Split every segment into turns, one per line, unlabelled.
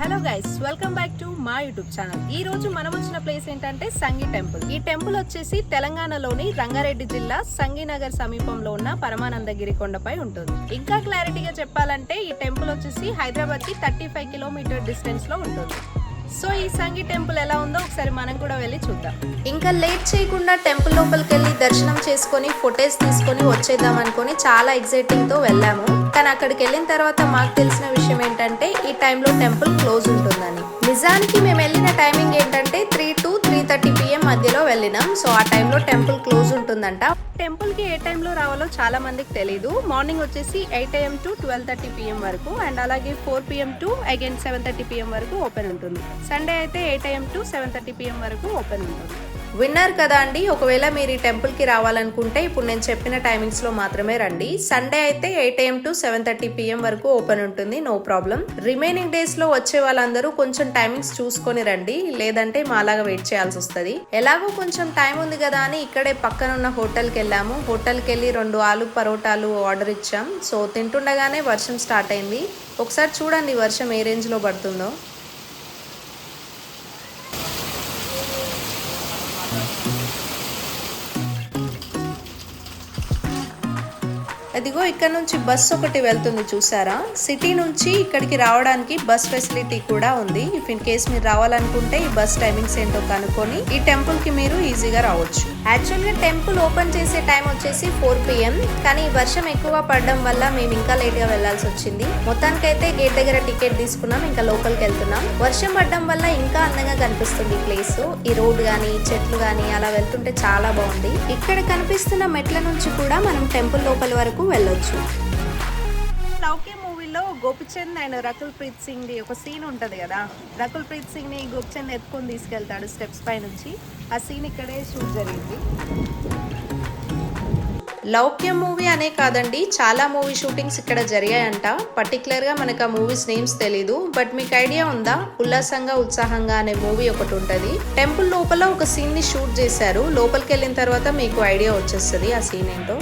Hello guys, welcome back to మా YouTube channel. ఈ రోజు మనం వచ్చిన ప్లేస్ ఏంటంటే సంగి టెంపుల్. ఈ టెంపుల్ వచ్చేసి తెలంగాణలోని రంగారెడ్డి జిల్లా సంగినగర్ సమీపంలో ఉన్న పరమానందగిరి కొండపై ఉంటుంది. ఇంకా క్లారిటీగా చెప్పాలంటే ఈ టెంపుల్ వచ్చేసి హైదరాబాద్ కి 35 కిలోమీటర్ డిస్టెన్స్ లో ఉంటుంది. సో ఈ సంగి టెంపుల్ ఎలా ఉందో ఒకసారి మనం కూడా వెళ్ళి చూద్దాం. ఇంకా లేట్ చేయకుండా టెంపుల్ లోపలికి వెళ్ళి దర్శనం చేసుకొని ఫొటోస్ తీసుకొని వచ్చేద్దాం అనుకొని చాలా ఎక్సైటింగ్ తో వెళ్ళాము. కానీ అక్కడికి వెళ్ళిన తర్వాత మాకు తెలిసిన విషయం ఏంటంటే ఈ టైంలో టెంపుల్ క్లోజ్ ఉంటుందని. నిజానికి మేము వెళ్ళిన టైమింగ్ ఏంటంటే 3 to 3:30 PM మధ్యలో వెళ్ళినాం. సో ఆ టైంలో టెంపుల్ క్లోజ్ ఉంటుందంట. టెంపుల్ కి ఏ టైంలో రావాలో చాలా మందికి తెలీదు. మార్నింగ్ వచ్చేసి 8 AM to 12:30 PM వరకు అండ్ అలాగే 4 PM to అగైన్ 7:30 PM వరకు ఓపెన్ ఉంటుంది. సండే అయితే 8 AM to 7:30 PM వరకు ఓపెన్ ఉంటుంది. విన్నారు కదా అండి, ఒకవేళ మీరు ఈ టెంపుల్ కి రావాలనుకుంటే ఇప్పుడు నేను చెప్పిన టైమింగ్స్ లో మాత్రమే రండి. సండే అయితే 8 AM to 7:30 PM వరకు ఓపెన్ ఉంటుంది, నో ప్రాబ్లం. రిమైనింగ్ డేస్ లో వచ్చే వాళ్ళందరూ కొంచెం టైమింగ్స్ చూసుకొని రండి, లేదంటే మాలాగా వెయిట్ చేయాల్సి వస్తుంది. ఎలాగో కొంచెం టైం ఉంది కదా అని ఇక్కడే పక్కన ఉన్న హోటల్కి వెళ్ళాము. హోటల్కి వెళ్ళి 2 ఆలు పరోటాలు ఆర్డర్ ఇచ్చాం. సో తింటుండగానే వర్షం స్టార్ట్ అయింది. ఒకసారి చూడండి వర్షం ఏ రేంజ్ లో పడుతుందో. అదిగో ఇక్కడ నుంచి బస్ ఒకటి వెళ్తుంది చూసారా. సిటీ నుంచి ఇక్కడికి రావడానికి బస్ ఫెసిలిటీ కూడా ఉంది. ఇఫ్ ఇన్ కేస్ మీరు రావాలనుకుంటే ఈ బస్ టైమింగ్స్ ఏంటో కనుక్కొని ఈ టెంపుల్ కి మీరు ఈజీగా రావచ్చు. యాక్చువల్ గా టెంపుల్ ఓపెన్ చేసే టైం వచ్చేసి 4 PM, కానీ వర్షం ఎక్కువగా పడడం వల్ల మేము ఇంకా లేట్ గా వెళ్లాల్సి వచ్చింది. మొత్తానికైతే గేట్ దగ్గర టికెట్ తీసుకున్నాం, ఇంకా లోపలికి వెళ్తున్నాం. వర్షం పడడం వల్ల ఇంకా అందంగా కనిపిస్తుంది ఈ ప్లేస్. ఈ రోడ్ గానీ చెట్లు గానీ అలా వెళ్తుంటే చాలా బాగుంది. ఇక్కడ కనిపిస్తున్న మెట్ల నుంచి కూడా మనం టెంపుల్ లోపలి వరకు వెళ్ళొచ్చు. లౌక్య మూవీలో గోపిచంద్ అండ్ రకుల్ ప్రీత్ సింగ్ ది ఒక సీన్ ఉంటది కదా. రకుల్ ప్రీత్ సింగ్ ని గోపిచంద్ ఎత్తుకొని తీసుకెళ్తాడు స్టెప్స్ పై నుంచి. ఆ సీన్ ఇక్కడే షూట్ జరిగింది. లౌక్య మూవీ అనే కాదండి, చాలా మూవీ షూటింగ్స్ ఇక్కడ జరిగాయంట. పర్టికులర్ గా మనకు ఆ మూవీస్ నేమ్స్ తెలీదు. బట్ మీకు ఐడియా ఉందా, ఉల్లాసంగా ఉత్సాహంగా అనే మూవీ ఒకటి ఉంటది. టెంపుల్ లోపల ఒక సీన్ ని షూట్ చేశారు. లోపలికి వెళ్ళిన తర్వాత మీకు ఐడియా వచ్చేస్తుంది ఆ సీన్ ఏంటో.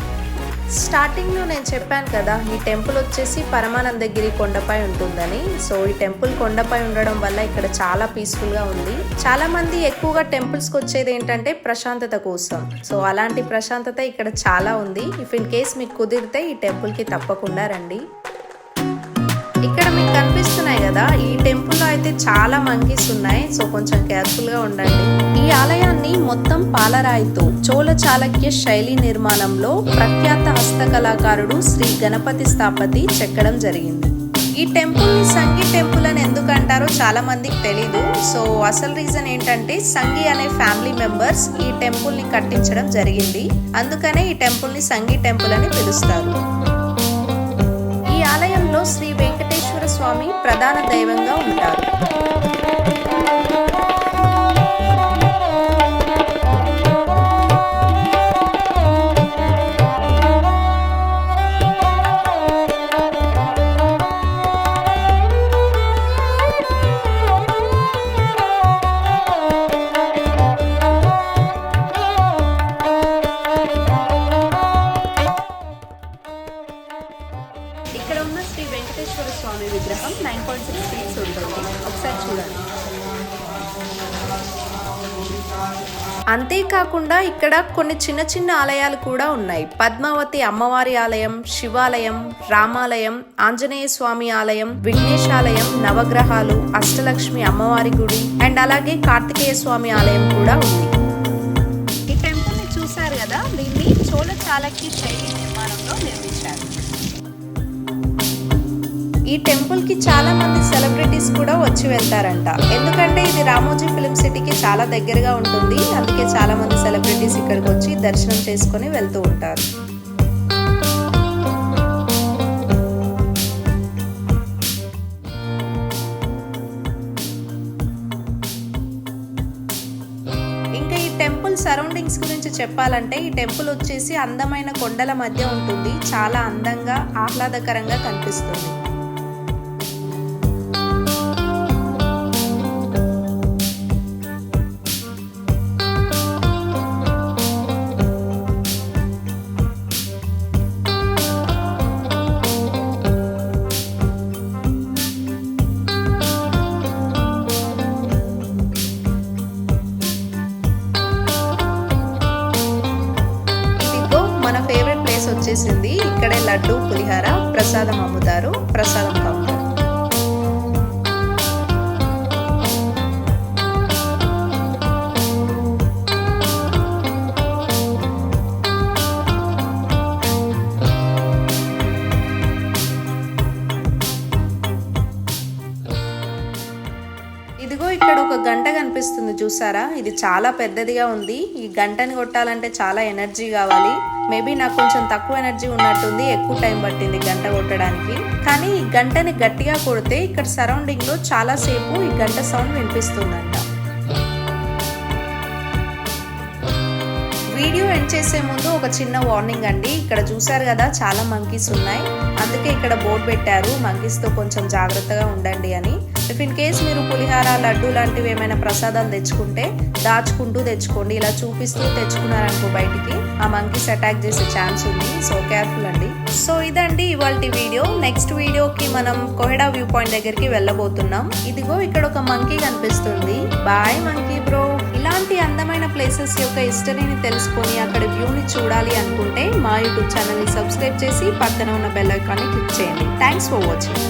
స్టార్టింగ్ లో నేను చెప్పాను కదా ఈ టెంపుల్ వచ్చేసి పరమానందగిరి కొండపై ఉంటుందని. సో ఈ టెంపుల్ కొండపై ఉండడం వల్ల ఇక్కడ చాలా పీస్ఫుల్ గా ఉంది. చాలా మంది ఎక్కువగా టెంపుల్స్ కి వచ్చేది ఏంటంటే ప్రశాంతత కోసం. సో అలాంటి ప్రశాంతత ఇక్కడ చాలా ఉంది. ఇఫ్ ఇన్ కేస్ మీకు కుదిరితే ఈ టెంపుల్ కి తప్పకుండా రండి. ఇక్కడ మీకు కనిపిస్తున్నాయి కదా, ఈ టెంపుల్ లో అయితే చాలా మంకీస్ ఉన్నాయి. సో కొంచెం కేర్ఫుల్ గా ఉండండి. ఈ ఆలయాన్ని మొత్తం పాలరాయితో చోళ చాళుక్య శైలి నిర్మాణంలో ప్రఖ్యాత హస్తకళాకారుడు శ్రీ గణపతి స్థాపతి చెక్కడం జరిగింది. ఈ టెంపుల్ ని సంగి టెంపుల్ అని ఎందుకు అంటారో చాలా మందికి తెలీదు. సో అసలు రీజన్ ఏంటంటే సంగి అనే ఫ్యామిలీ మెంబర్స్ ఈ టెంపుల్ ని కట్టించడం జరిగింది. అందుకనే ఈ టెంపుల్ ని సంగి టెంపుల్ అని పిలుస్తారు. ఈ ఆలయంలో శ్రీ వెంకటేశ్వర స్వామి ప్రధాన దైవంగా ఉంటారు. ఇక్కడ ఉన్న శ్రీ వెంకటేశ్వర స్వామి విగ్రహం 9.6 feet ఉంటుంది. ఒకసారి చూడండి. అంతేకాకుండా ఇక్కడ కొన్ని చిన్న చిన్న ఆలయాలు కూడా ఉన్నాయి. పద్మావతి అమ్మవారి ఆలయం, శివాలయం, రామాలయం, ఆంజనేయ స్వామి ఆలయం, విఘ్నేశాలయం, నవగ్రహాలు, అష్టలక్ష్మి అమ్మవారి గుడి అండ్ అలాగే కార్తికేయ స్వామి ఆలయం కూడా ఉంది. ఈ టెంపుల్ ని చూసారు కదా, దీన్ని చోళ చాళుక్య శైలి నిర్మాణంలో నిర్మించారు. ఈ టెంపుల్ కి చాలా మంది సెలబ్రిటీస్ కూడా వచ్చి వెళ్తారంట. ఎందుకంటే ఇది రామోజీ ఫిలిం సిటీకి చాలా దగ్గరగా ఉంటుంది. అందుకే చాలా మంది సెలబ్రిటీస్ ఇక్కడికి వచ్చి దర్శనం చేసుకొని వెళ్తూ ఉంటారు. ఇంకా ఈ టెంపుల్ సరౌండింగ్స్ గురించి చెప్పాలంటే ఈ టెంపుల్ వచ్చేసి అందమైన కొండల మధ్య ఉంటుంది. చాలా అందంగా ఆహ్లాదకరంగా కనిపిస్తుంది. లడ్డు పులిహార ప్రసాదం అమ్ముతారు. ప్రసాదం కౌంటర్. ఇదిగో ఇక్కడ ఒక గంట కనిపిస్తుంది చూసారా, ఇది చాలా పెద్దదిగా ఉంది. ఈ గంటని కొట్టాలంటే చాలా ఎనర్జీ కావాలి. మేబీ నాకు కొంచెం తక్కువ ఎనర్జీ ఉన్నట్టుంది, ఎక్కువ టైం పట్టింది గంట కొట్టడానికి. కానీ ఈ గంటని గట్టిగా కొడితే ఇక్కడ సరౌండింగ్ లో చాలా సేపు ఈ గంట సౌండ్ వినిపిస్తుందంట. వీడియో ఎండ్ చేసే ముందు ఒక చిన్న వార్నింగ్ అండి. ఇక్కడ చూసారు కదా చాలా మంకీస్ ఉన్నాయి, అందుకే ఇక్కడ బోర్డు పెట్టారు మంకీస్ తో కొంచెం జాగ్రత్తగా ఉండండి అని. ఇఫ్ ఇన్ కేస్ మీరు పులిహార లడ్డు లాంటివి ఏమైనా ప్రసాదాలు తెచ్చుకుంటే దాచుకుంటూ తెచ్చుకోండి. ఇలా చూపిస్తూ తెచ్చుకున్నారనుకో బయటికి ఆ మంకీస్ అటాక్ చేసే ఛాన్స్ ఉంది. సో కేర్ఫుల్ అండి. సో ఇదండి ఇవాల్టి వీడియో. నెక్స్ట్ వీడియోకి మనం కోహెడా వ్యూ పాయింట్ దగ్గరికి వెళ్ళబోతున్నాం. ఇదిగో ఇక్కడ ఒక మంకీ కనిపిస్తుంది. Bye monkey bro. ఇలాంటి అందమైన ప్లేసెస్ యొక్క హిస్టరీని తెలుసుకొని అక్కడ వ్యూని చూడాలి అనుకుంటే మా యూట్యూబ్ ఛానల్ని సబ్స్క్రైబ్ చేసి పక్కన ఉన్న బెల్ ఐకాన్ని క్లిక్ చేయండి. Thanks for watching.